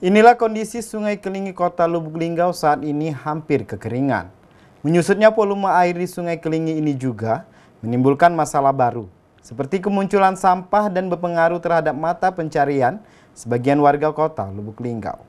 Inilah kondisi Sungai Kelingi Kota Lubuk Linggau saat ini hampir kekeringan. Menyusutnya volume air di Sungai Kelingi ini juga menimbulkan masalah baru, seperti kemunculan sampah dan berpengaruh terhadap mata pencarian sebagian warga kota Lubuk Linggau.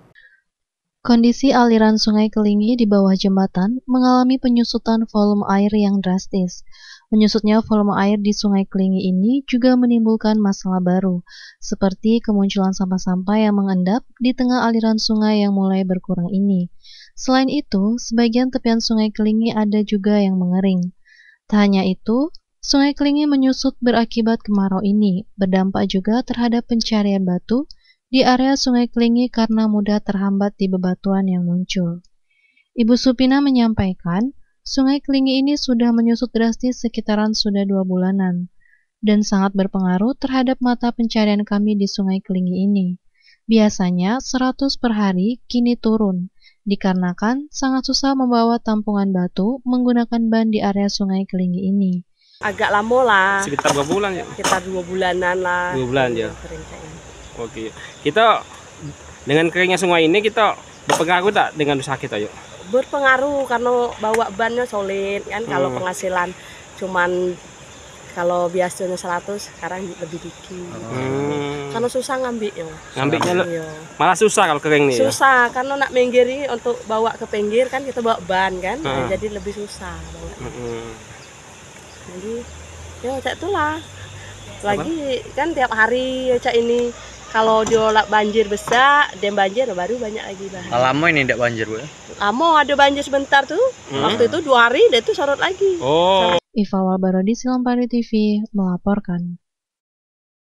Kondisi aliran Sungai Kelingi di bawah jembatan mengalami penyusutan volume air yang drastis. Menyusutnya volume air di Sungai Kelingi ini juga menimbulkan masalah baru, seperti kemunculan sampah-sampah yang mengendap di tengah aliran sungai yang mulai berkurang ini. Selain itu, sebagian tepian Sungai Kelingi ada juga yang mengering. Tak hanya itu, Sungai Kelingi menyusut berakibat kemarau ini, berdampak juga terhadap pencarian batu di area Sungai Kelingi karena mudah terhambat di bebatuan yang muncul. Ibu Supina menyampaikan, Sungai Kelingi ini sudah menyusut drastis sekitaran sudah 2 bulanan, dan sangat berpengaruh terhadap mata pencarian kami di Sungai Kelingi ini. Biasanya 100 per hari kini turun, dikarenakan sangat susah membawa tampungan batu menggunakan ban di area Sungai Kelingi ini. Agak lama lah. Sekitar berapa bulan ya? Sekitar 2 bulanan lah. 2 bulan ya. Kering kayaknya. Oke. Kita dengan keringnya sungai ini kita berpengaruh tak dengan usaha kita yuk? Berpengaruh karena bawa bannya solid kan. Kalau penghasilan cuman kalau biasanya 100 sekarang lebih dikit. Karena susah ngambil ya. Ngambilnya Iya. malah susah kalau kering nih. Susah karena nak minggiri untuk bawa ke pinggir kan kita bawa ban kan. Jadi lebih susah bawa. Jadi ya cak itulah. Lagi kan tiap hari ya cak ini. Kalau dia banjir besar, dan banjir baru banyak lagi bahan. Lama ini tidak banjir, Bu? Lama ada banjir sebentar tuh. Waktu itu 2 hari, dia tuh sorot lagi. Oh. Iva Walbarodi, Silampari TV, melaporkan.